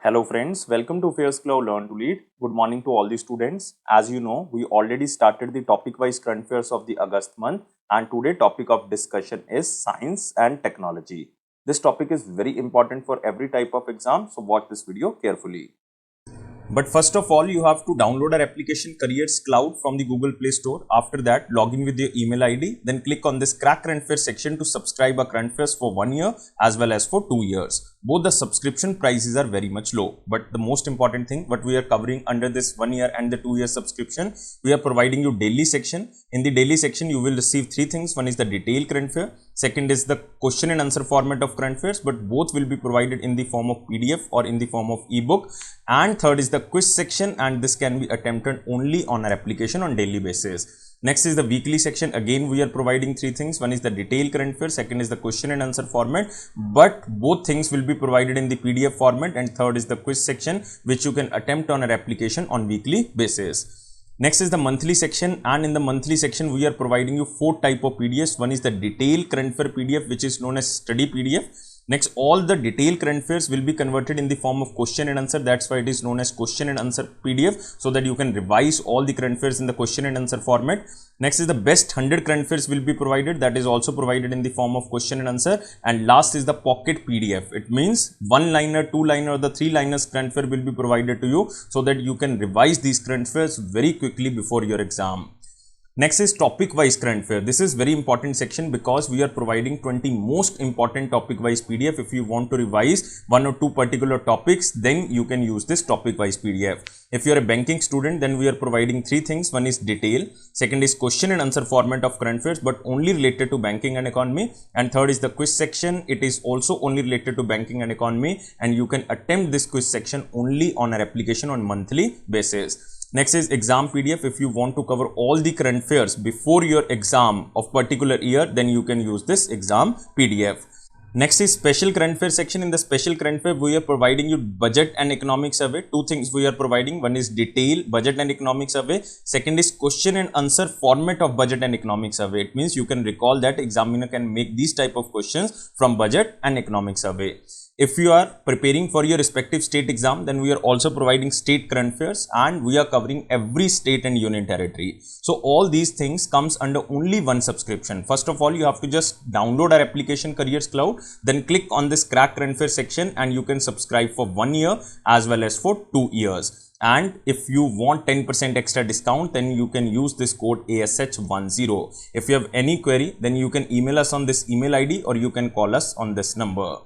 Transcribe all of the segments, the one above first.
Hello friends, welcome to AffairsCloud Learn to Lead. Good morning to all the students. As you know, we already started the topic-wise current affairs of the August month, and today topic of discussion is science and technology. This topic is very important for every type of exam, so watch this video carefully. But first of all, you have to download our application Careers Cloud from the Google Play Store. After that, log in with your email ID. Then click on this Crack Current Affairs section to subscribe our current affairs for 1 year as well as for 2 years. Both the subscription prices are very much low. But the most important thing, what we are covering under this 1 year and the 2 year subscription, we are providing you daily section. In the daily section, you will receive 3 things. One is the detailed current affair. Second is the question and answer format of current affairs, but both will be provided in the form of PDF or in the form of ebook. And third is the quiz section, and this can be attempted only on our application on daily basis. Next is the weekly section. Again, we are providing 3 things. One is the detailed current affairs, second is the question and answer format, but both things will be provided in the PDF format, and third is the quiz section, which you can attempt on our application on weekly basis. Next is the monthly section, and in the monthly section we are providing you 4 type of PDFs. One is the detailed current affair PDF, which is known as study PDF. Next, all the detailed current affairs will be converted in the form of question and answer. That's why it is known as question and answer PDF, so that you can revise all the current affairs in the question and answer format. Next is the best 100 current affairs will be provided. That is also provided in the form of question and answer. And last is the pocket PDF. It means 1-liner, 2-liner, or the 3-liners current affair will be provided to you, so that you can revise these current affairs very quickly before your exam. Next is topic wise current affair. This is very important section because we are providing 20 most important topic wise PDF. If you want to revise 1 or 2 particular topics, then you can use this topic wise PDF. If you are a banking student, then we are providing 3 things. One is detail, second is question and answer format of current affairs, but only related to banking and economy, and third is the quiz section. It is also only related to banking and economy, and you can attempt this quiz section only on our application on monthly basis. Next is exam PDF. If you want to cover all the current affairs before your exam of particular year, then you can use this exam PDF. Next is special current affair section. In the special current affair, we are providing you budget and economic survey. 2 things we are providing. One is detail, budget and economic survey. Second is question and answer format of budget and economic survey. It means you can recall that examiner can make these type of questions from budget and economic survey. If you are preparing for your respective state exam, then we are also providing state current affairs, and we are covering every state and union territory. So all these things comes under only one subscription. First of all, you have to just download our application Careers Cloud, then click on this Crack Current Affairs section, and you can subscribe for 1 year as well as for 2 years. And if you want 10% extra discount, then you can use this code ASH10. If you have any query, then you can email us on this email ID, or you can call us on this number.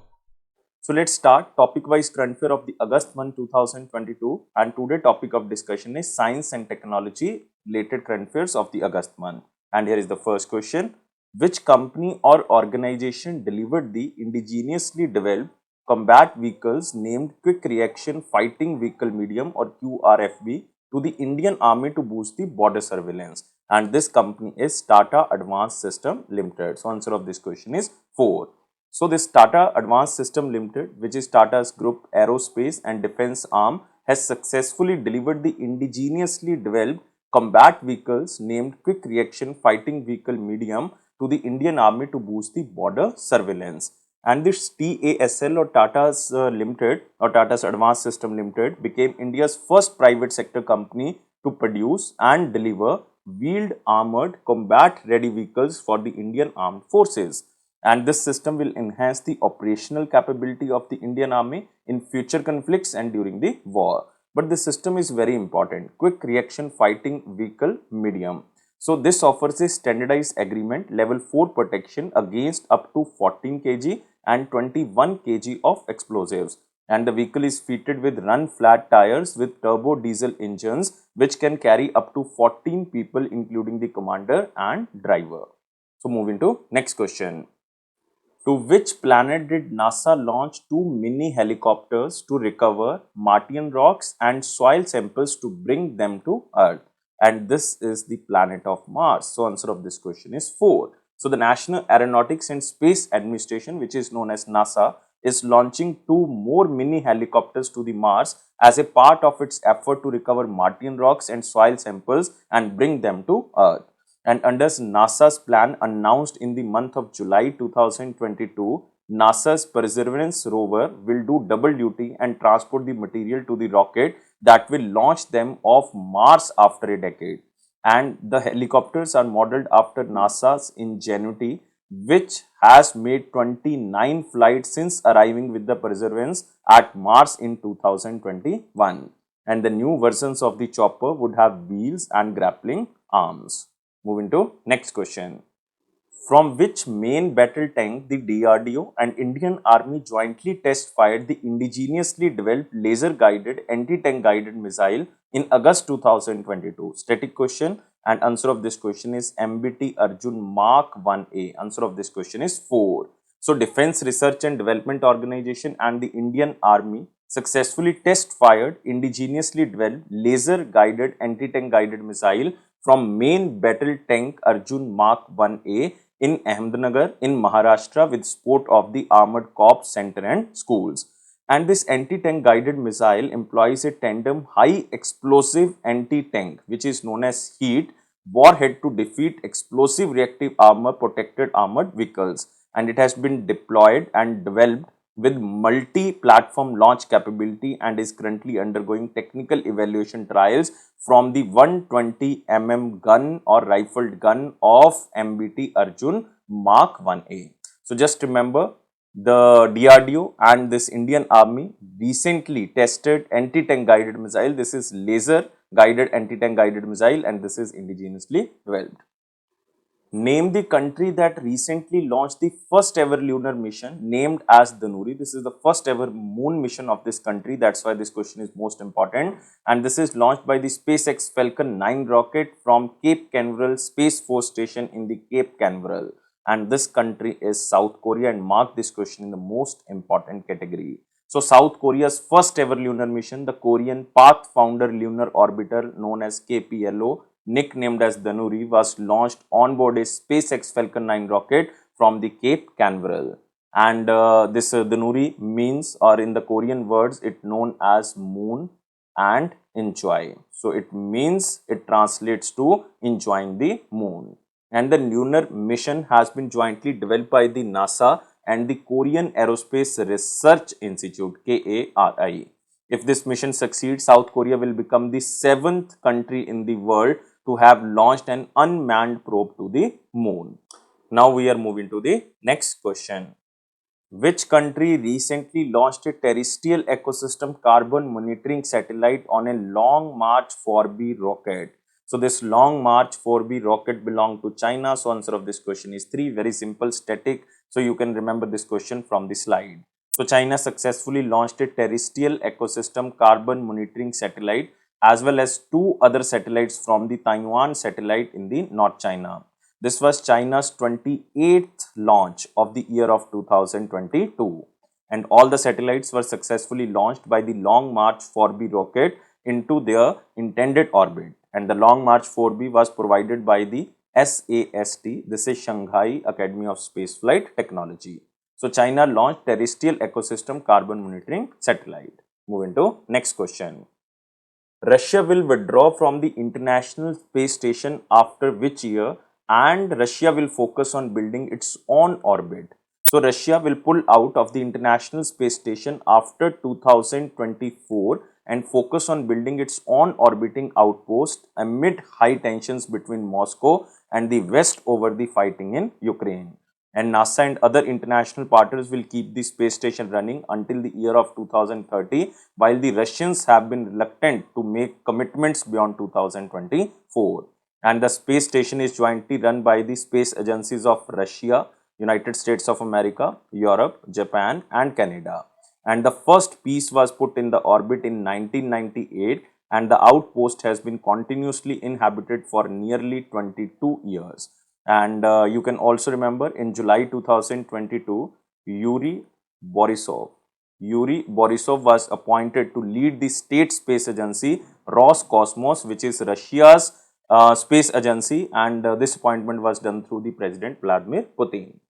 So let's start topic wise current affair of the August month 2022, and today topic of discussion is science and technology related current affairs of the August month. And here is the first question. Which company or organization delivered the indigenously developed combat vehicles named Quick Reaction Fighting Vehicle Medium or QRFV to the Indian Army to boost the border surveillance? And this company is Tata Advanced System Limited. So answer of this question is 4. So this Tata Advanced System Limited, which is Tata's group aerospace and defense arm, has successfully delivered the indigenously developed combat vehicles named Quick Reaction Fighting Vehicle Medium to the Indian Army to boost the border surveillance. And this TASL or Tata's Limited or Tata's Advanced System Limited became India's first private sector company to produce and deliver wheeled armored combat ready vehicles for the Indian Armed Forces. And this system will enhance the operational capability of the Indian Army in future conflicts and during the war. But this system is very important. Quick Reaction Fighting Vehicle Medium. So this offers a standardized agreement level 4 protection against up to 14 kg and 21 kg of explosives. And the vehicle is fitted with run flat tires with turbo diesel engines, which can carry up to 14 people including the commander and driver. So moving to next question. To which planet did NASA launch 2 mini helicopters to recover Martian rocks and soil samples to bring them to Earth? And this is the planet of Mars. So answer of this question is 4. So the National Aeronautics and Space Administration, which is known as NASA, is launching 2 more mini helicopters to the Mars as a part of its effort to recover Martian rocks and soil samples and bring them to Earth. And under NASA's plan announced in the month of July 2022, NASA's Perseverance rover will do double duty and transport the material to the rocket that will launch them off Mars after a decade. And the helicopters are modeled after NASA's Ingenuity, which has made 29 flights since arriving with the Perseverance at Mars in 2021. And the new versions of the chopper would have wheels and grappling arms. Moving to next question. From which main battle tank the DRDO and Indian Army jointly test fired the indigenously developed laser guided anti-tank guided missile in August 2022? Static question, and answer of this question is MBT Arjun Mark 1A. Answer of this question is 4. So, Defense Research and Development Organization and the Indian Army successfully test fired indigenously developed laser guided anti-tank guided missile from main battle tank Arjun Mark 1A in Ahmednagar in Maharashtra with support of the Armored Corps Center and schools. And this anti-tank guided missile employs a tandem high explosive anti-tank, which is known as HEAT, warhead to defeat explosive reactive armor protected armored vehicles, and it has been deployed and developed with multi-platform launch capability and is currently undergoing technical evaluation trials from the 120 mm gun or rifled gun of MBT Arjun Mark 1A. So, just remember, the DRDO and this Indian Army recently tested anti-tank guided missile. This is laser guided anti-tank guided missile, and this is indigenously developed. Name the country that recently launched the first ever lunar mission named as Danuri. This is the first ever moon mission of this country. That's why this question is most important. And this is launched by the SpaceX Falcon-9 rocket from Cape Canaveral Space Force Station in the Cape Canaveral. And this country is South Korea, and mark this question in the most important category. So, South Korea's first ever lunar mission, the Korean Pathfinder Lunar Orbiter known as KPLO, nicknamed as Danuri, was launched on board a SpaceX Falcon-9 rocket from the Cape Canaveral. And this Danuri means, or in the Korean words, it known as moon and enjoy. So, it means, it translates to enjoying the moon. And the lunar mission has been jointly developed by the NASA and the Korean Aerospace Research Institute, KARI. If this mission succeeds, South Korea will become the 7th country in the world to have launched an unmanned probe to the moon. Now we are moving to the next question. Which country recently launched a terrestrial ecosystem carbon monitoring satellite on a Long March 4B rocket? So, this Long March 4B rocket belonged to China. So, answer of this question is 3. Very simple, static. So, you can remember this question from the slide. So, China successfully launched a terrestrial ecosystem carbon monitoring satellite as well as 2 other satellites from the Taiwan satellite in the North China. This was China's 28th launch of the year of 2022, and all the satellites were successfully launched by the Long March 4B rocket into their intended orbit, and the Long March 4B was provided by the SAST, this is Shanghai Academy of Spaceflight Technology. So, China launched terrestrial ecosystem carbon monitoring satellite. Moving to next question. Russia will withdraw from the International Space Station after which year, and Russia will focus on building its own orbit. So, Russia will pull out of the International Space Station after 2024 and focus on building its own orbiting outpost amid high tensions between Moscow and the West over the fighting in Ukraine. And NASA and other international partners will keep the space station running until the year of 2030, while the Russians have been reluctant to make commitments beyond 2024. And the space station is jointly run by the space agencies of Russia, United States of America, Europe, Japan and Canada. And the first piece was put in the orbit in 1998, and the outpost has been continuously inhabited for nearly 22 years. And you can also remember in July 2022, Yuri Borisov was appointed to lead the state space agency Roscosmos, which is Russia's space agency, and this appointment was done through the President Vladimir Putin.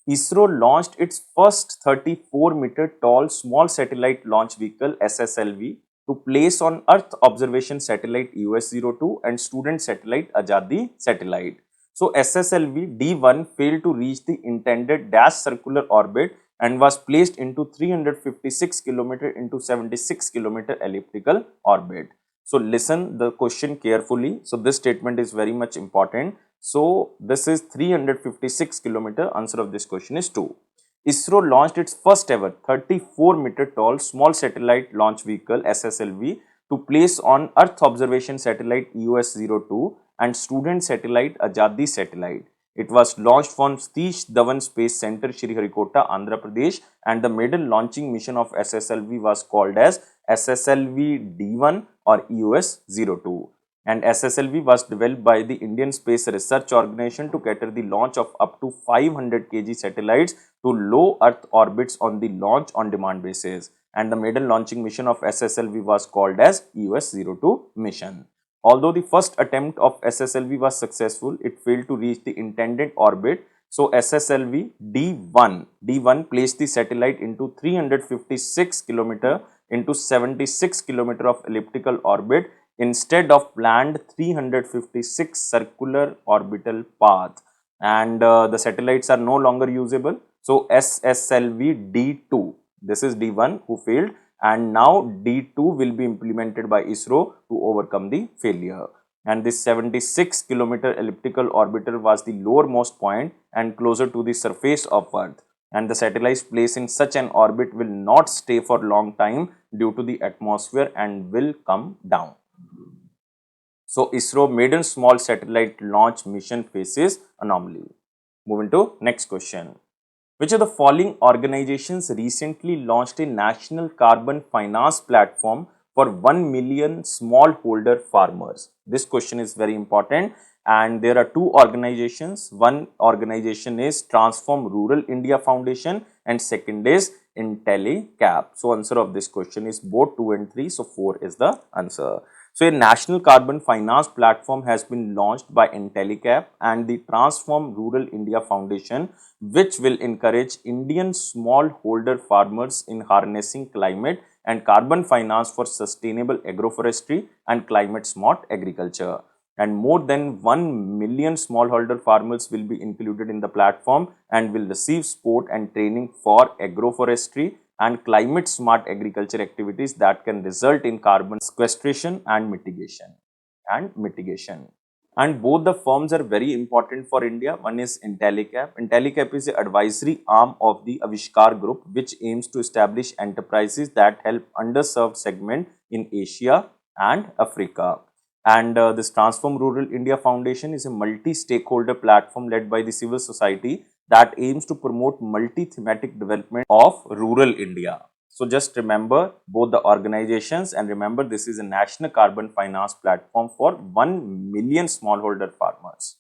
ISRO launched its first 34-meter tall small satellite launch vehicle SSLV to place on Earth observation satellite US-02 and student satellite AzaadiSAT. So, SSLV D1 failed to reach the intended dash circular orbit and was placed into 356 km into 76 km elliptical orbit. So listen the question carefully. So this statement is very much important. So this is 356 km. Answer of this question is 2. ISRO launched its first ever 34-meter tall small satellite launch vehicle SSLV to place on Earth Observation Satellite EOS-02 and student satellite AzaadiSAT satellite. It was launched from Satish Dhawan Space Center, Sriharikota, Andhra Pradesh, and the maiden launching mission of SSLV was called as SSLV D1 or EOS-02. And SSLV was developed by the Indian Space Research Organization to cater the launch of up to 500 kg satellites to low Earth orbits on the launch on demand basis. And the maiden launching mission of SSLV was called as EOS-02 mission. Although the first attempt of SSLV was successful, it failed to reach the intended orbit. So SSLV D1 placed the satellite into 356 km into 76 km of elliptical orbit instead of planned 356 circular orbital path, and the satellites are no longer usable. So SSLV D2, this is D1 who failed, and now D2 will be implemented by ISRO to overcome the failure. And this 76 km elliptical orbiter was the lowermost point and closer to the surface of Earth, and the satellites placed in such an orbit will not stay for long time due to the atmosphere and will come down. So ISRO maiden small satellite launch mission faces anomaly. Moving to next question. Which of the following organizations recently launched a national carbon finance platform for 1 million smallholder farmers? This question is very important, and there are two organizations. One organization is Transform Rural India Foundation and second is IntelliCap. So answer of this question is both 2 and 3. So 4 is the answer. So a national carbon finance platform has been launched by IntelliCap and the Transform Rural India Foundation, which will encourage Indian smallholder farmers in harnessing climate and carbon finance for sustainable agroforestry and climate smart agriculture. And more than 1 million smallholder farmers will be included in the platform and will receive support and training for agroforestry and climate smart agriculture activities that can result in carbon sequestration and mitigation. And both the firms are very important for India. One is IntelliCap. IntelliCap is the advisory arm of the AviSkar Group, which aims to establish enterprises that help underserved segment in Asia and Africa. And this Transform Rural India Foundation is a multi-stakeholder platform led by the civil society that aims to promote multi-thematic development of rural India. So just remember both the organizations, and remember this is a national carbon finance platform for 1 million smallholder farmers.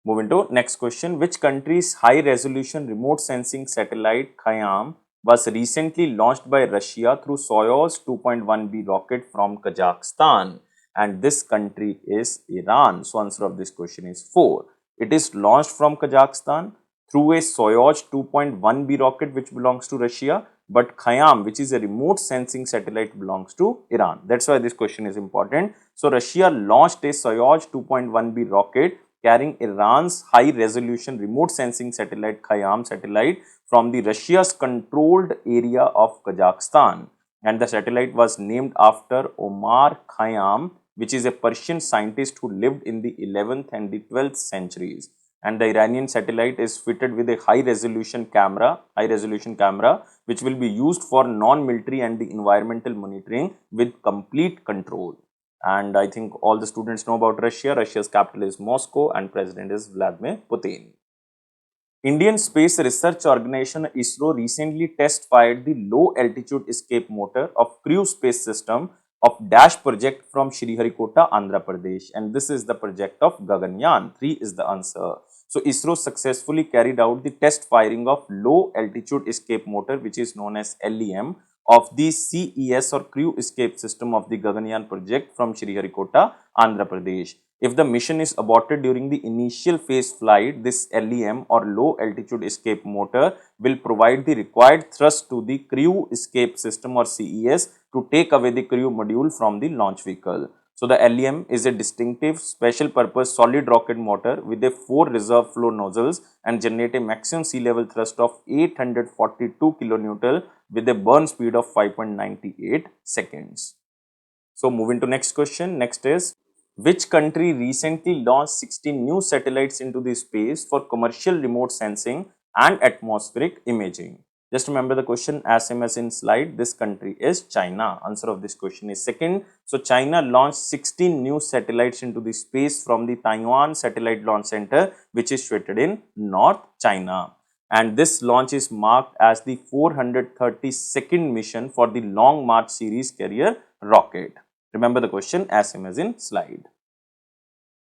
Moving to next question. Which country's high resolution remote sensing satellite Khayyam was recently launched by Russia through Soyuz 2.1B rocket from Kazakhstan? And this country is Iran. So answer of this question is 4. It is launched from Kazakhstan through a Soyuz 2.1B rocket which belongs to Russia, but Khayyam, which is a remote sensing satellite, belongs to Iran. That's why this question is important. So Russia launched a Soyuz 2.1B rocket carrying Iran's high resolution remote sensing satellite Khayyam satellite from the Russia's controlled area of Kazakhstan, and the satellite was named after Omar Khayyam, which is a Persian scientist who lived in the 11th and the 12th centuries. And the Iranian satellite is fitted with a high resolution camera which will be used for non-military and the environmental monitoring with complete control. And I think all the students know about Russia. Russia's capital is Moscow and president is Vladimir Putin. Indian Space Research Organization ISRO recently test-fired the low-altitude escape motor of Crew Space System of Dash project from Sriharikota, Andhra Pradesh, and this is the project of Gaganyaan. 3 is the answer. So ISRO successfully carried out the test firing of low-altitude escape motor, which is known as LEM, of the CES or Crew Escape System of the Gaganyaan project from Sriharikota, Andhra Pradesh. If the mission is aborted during the initial phase flight, this LEM or low altitude escape motor will provide the required thrust to the Crew Escape System or CES to take away the crew module from the launch vehicle. So the LEM is a distinctive special purpose solid rocket motor with a 4 reserve flow nozzles and generate a maximum sea level thrust of 842 kilonewton with a burn speed of 5.98 seconds. So moving to next question. Next is, which country recently launched 16 new satellites into the space for commercial remote sensing and atmospheric imaging? Just remember the question as same as in slide. This country is China. Answer of this question is second. So China launched 16 new satellites into the space from the Taiwan Satellite Launch Center, which is situated in North China. And this launch is marked as the 432nd mission for the Long March series carrier rocket. Remember the question as same as in slide.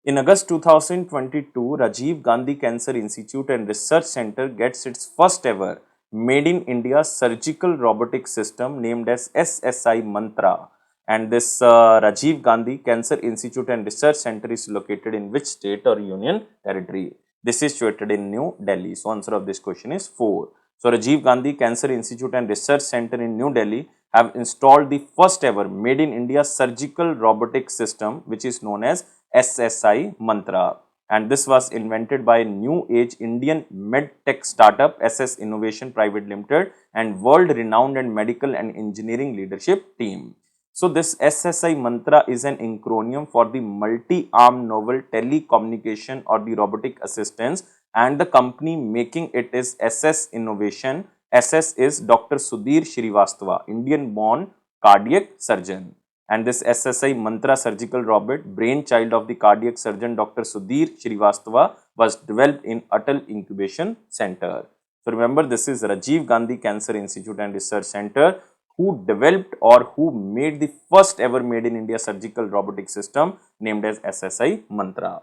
In August 2022, Rajiv Gandhi Cancer Institute and Research Center gets its first ever Made in India surgical robotic system named as SSI-MANTRA. And this Rajiv Gandhi Cancer Institute and Research Center is located in which state or union territory? This is situated in New Delhi. So answer of this question is 4. So Rajiv Gandhi Cancer Institute and Research Center in New Delhi have installed the first ever Made in India surgical robotic system, which is known as SSI-MANTRA. And this was invented by new age Indian medtech startup SS Innovation Private Limited and world renowned and medical and engineering leadership team. So this SSI-MANTRA is an acronym for the multi-arm novel telecommunication or the robotic assistance, and the company making it is SS Innovation. SS is Dr. Sudhir Srivastava, Indian born cardiac surgeon. And this SSI-MANTRA surgical robot, brainchild of the cardiac surgeon Dr. Sudhir Srivastava, was developed in Atal Incubation Center. So remember, this is Rajiv Gandhi Cancer Institute and Research Center who developed or who made the first ever Made in India surgical robotic system named as SSI-MANTRA.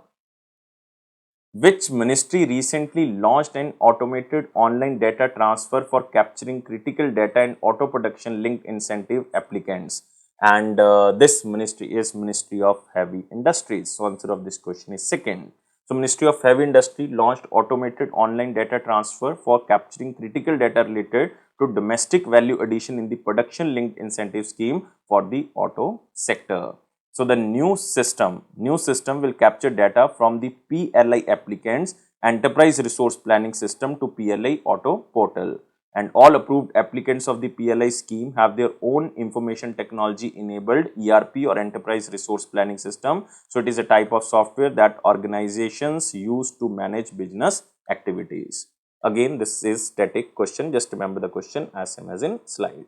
Which ministry recently launched an automated online data transfer for capturing critical data and auto production linked incentive applicants? And this ministry is Ministry of Heavy Industries. So answer of this question is second. So Ministry of Heavy Industry launched automated online data transfer for capturing critical data related to domestic value addition in the production linked incentive scheme for the auto sector. So the new system will capture data from the PLI applicants enterprise resource planning system to PLI auto portal. And all approved applicants of the PLI scheme have their own information technology enabled ERP or enterprise resource planning system. So it is a type of software that organizations use to manage business activities. Again, this is static question. Just remember the question as same as in slide.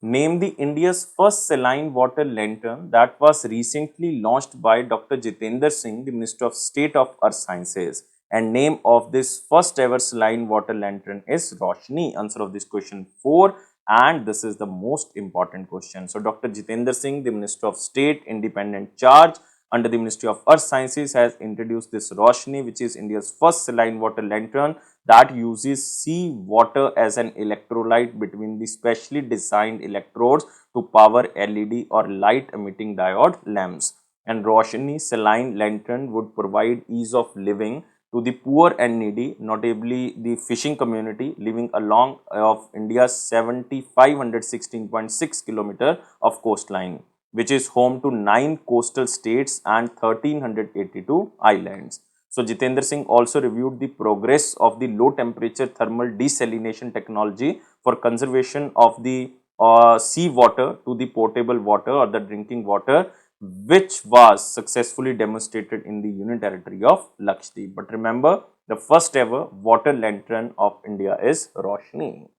Name the India's first saline water lantern that was recently launched by Dr. Jitendra Singh, the Minister of State of Earth Sciences. And name of this first ever saline water lantern is Roshni. Answer of this question 4, and this is the most important question. So Dr. Jitendra Singh, the Minister of State, independent charge under the Ministry of Earth Sciences, has introduced this Roshni, which is India's first saline water lantern that uses sea water as an electrolyte between the specially designed electrodes to power LED or light emitting diode lamps. And Roshni saline lantern would provide ease of living to the poor and needy, notably the fishing community living along of India's 7,516.6 km of coastline, which is home to 9 coastal states and 1,382 islands. So Jitendra Singh also reviewed the progress of the low temperature thermal desalination technology for conservation of the sea water to the potable water or the drinking water, which was successfully demonstrated in the Union Territory of Lakshadweep. But remember, the first ever water lantern of India is Roshni.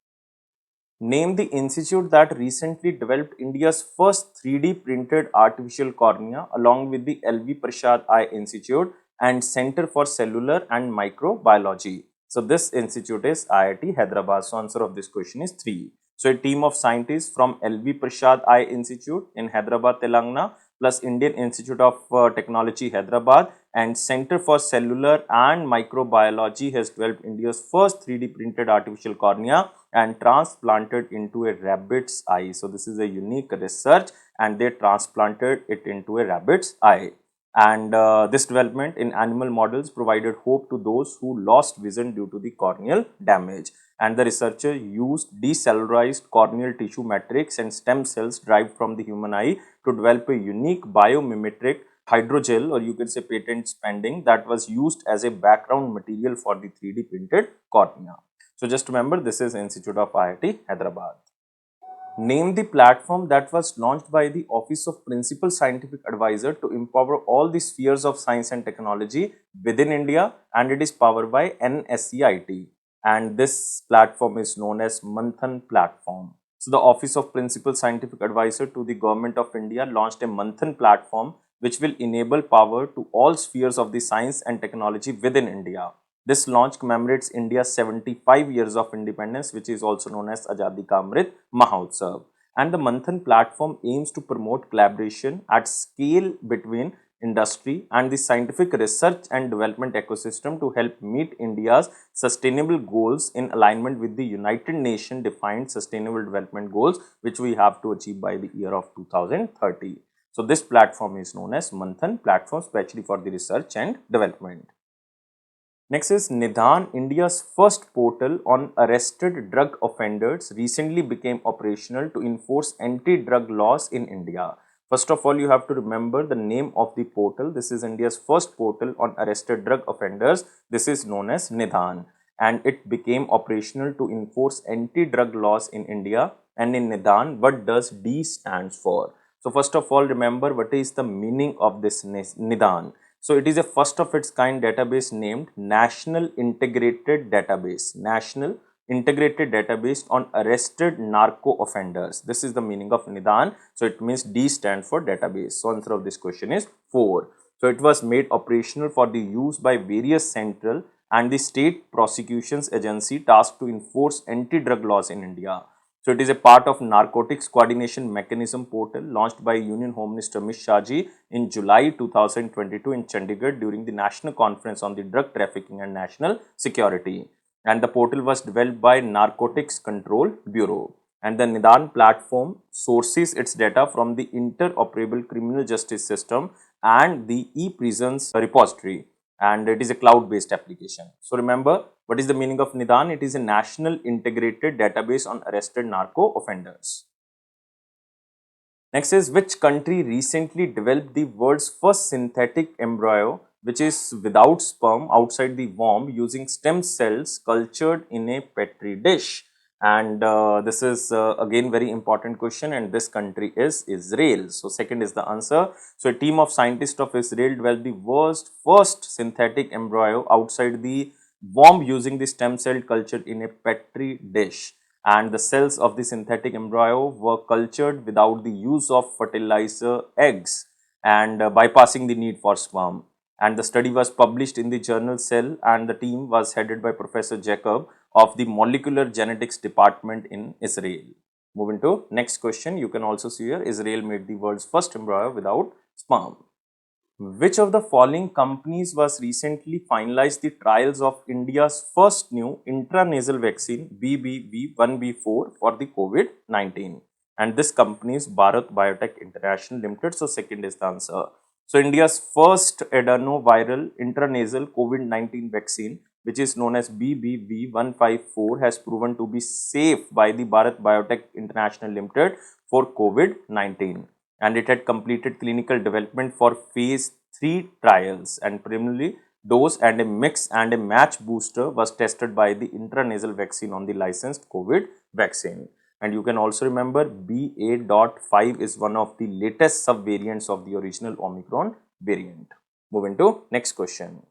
Name the institute that recently developed India's first 3D printed artificial cornea along with the LV Prasad Eye Institute and Center for Cellular and Microbiology. So this institute is IIT Hyderabad. So answer of this question is 3. So a team of scientists from LV Prasad Eye Institute in Hyderabad, Telangana, plus Indian Institute of Technology, Hyderabad, and Center for Cellular and Microbiology has developed India's first 3D printed artificial cornea and transplanted into a rabbit's eye. So this is a unique research, and they transplanted it into a rabbit's eye. And this development in animal models provided hope to those who lost vision due to the corneal damage. and the researcher used decellularized corneal tissue matrix and stem cells derived from the human eye to develop a unique biomimetic hydrogel, or you can say patent pending, that was used as a background material for the 3D printed cornea. So just remember, this is Institute of IIT Hyderabad. Name the platform that was launched by the Office of Principal Scientific Advisor to empower all the spheres of science and technology within India, and it is powered by NSCIT, and this platform is known as Manthan platform. So the Office of Principal Scientific Advisor to the Government of India launched a Manthan platform which will enable power to all spheres of the science and technology within India. This launch commemorates India's 75 years of independence, which is also known as AzaadiSAT Mahotsav. And the Manthan platform aims to promote collaboration at scale between industry and the scientific research and development ecosystem to help meet India's sustainable goals in alignment with the United Nations defined sustainable development goals, which we have to achieve by the year of 2030. So this platform is known as Manthan platform, especially for the research and development. Next is NIDAAN India's first portal on arrested drug offenders recently became operational to enforce anti-drug laws in India. First of all, you have to remember the name of the portal. This is India's first portal on arrested drug offenders. This is known as NIDAAN, and it became operational to enforce anti-drug laws in India. And in NIDAAN, what does D stands for? So first of all, remember what is the meaning of this NIDAAN. So it is a first of its kind database named National Integrated Database. National Integrated Database on Arrested Narco Offenders. This is the meaning of NIDAAN. So it means D stands for database. So answer of this question is 4. So it was made operational for the use by various central and the state prosecutions agency tasked to enforce anti-drug laws in India. So it is a part of Narcotics Coordination Mechanism portal launched by Union Home Minister Amit Shah in July 2022 in Chandigarh during the National Conference on the Drug Trafficking and National Security. And the portal was developed by Narcotics Control Bureau. And the NIDAAN platform sources its data from the interoperable criminal justice system and the e-prisons repository. And it is a cloud-based application. So remember, what is the meaning of NIDAAN? It is a National Integrated Database on Arrested Narco Offenders. Next is, which country recently developed the world's first synthetic embryo, which is without sperm outside the womb, using stem cells cultured in a petri dish? And this is again very important question, and this country is Israel. So second is the answer. So a team of scientists of Israel developed the world's first synthetic embryo outside the womb using the stem cell culture in a petri dish, and the cells of the synthetic embryo were cultured without the use of fertilizer eggs and bypassing the need for sperm. And the study was published in the journal Cell, and the team was headed by Professor Jacob of the Molecular Genetics Department in Israel. Moving to next question, you can also see here Israel made the world's first embryo without sperm. Which of the following companies was recently finalized the trials of India's first new intranasal vaccine BBV1B4 for the COVID-19? And this company is Bharat Biotech International Limited. So second is the answer. So India's first adenoviral intranasal COVID-19 vaccine, which is known as BBV154, has proven to be safe by the Bharat Biotech International Limited for COVID-19. And it had completed clinical development for phase 3 trials, and primarily dose and a mix and a match booster was tested by the intranasal vaccine on the licensed COVID vaccine. And you can also remember BA.5 is one of the latest subvariants of the original Omicron variant. Moving to next question.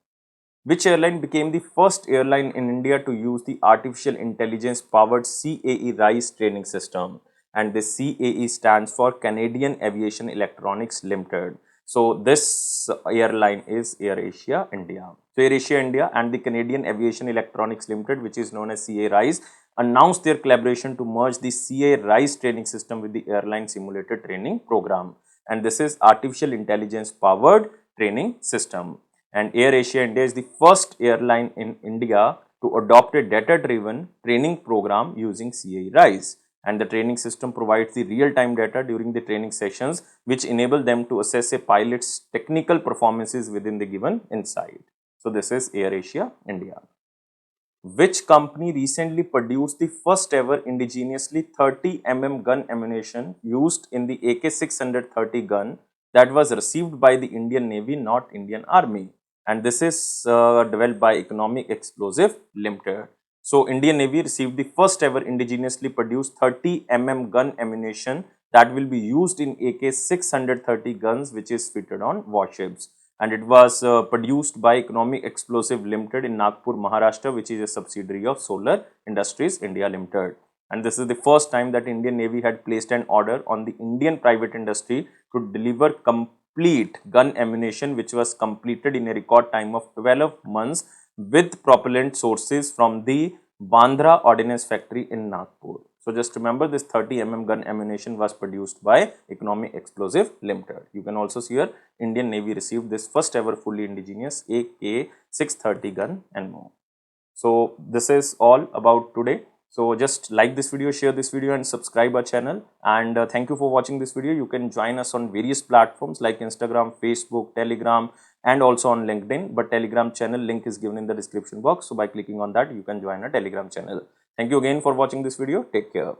Which airline became the first airline in India to use the artificial intelligence powered CAE RISE training system? And this CAE stands for Canadian Aviation Electronics Limited. So this airline is AirAsia India. So AirAsia India and the Canadian Aviation Electronics Limited, which is known as CAE RISE, announced their collaboration to merge the CAE RISE training system with the airline simulator training program. And this is artificial intelligence powered training system. And AirAsia India is the first airline in India to adopt a data-driven training program using CAE RISE. And the training system provides the real-time data during the training sessions, which enable them to assess a pilot's technical performances within the given insight. So this is AirAsia India. Which company recently produced the first ever indigenously 30 mm gun ammunition used in the AK-630 gun that was received by the Indian Navy, not Indian Army? And this is developed by Economic Explosive Limited. So, Indian Navy received the first ever indigenously produced 30 mm gun ammunition that will be used in AK-630 guns, which is fitted on warships, and it was produced by Economic Explosive Limited in Nagpur, Maharashtra, which is a subsidiary of Solar Industries India Limited. And this is the first time that Indian Navy had placed an order on the Indian private industry to deliver complete gun ammunition, which was completed in a record time of 12 months with propellant sources from the Bandra Ordnance Factory in Nagpur. So just remember, this 30 mm gun ammunition was produced by Economic Explosive Limited. You can also see here Indian Navy received this first ever fully indigenous AK-630 gun and more. So this is all about today. So just like this video, share this video and subscribe our channel. And thank you for watching this video. You can join us on various platforms like Instagram, Facebook, Telegram, and also on LinkedIn. But Telegram channel link is given in the description box. So by clicking on that, you can join our Telegram channel. Thank you again for watching this video. Take care.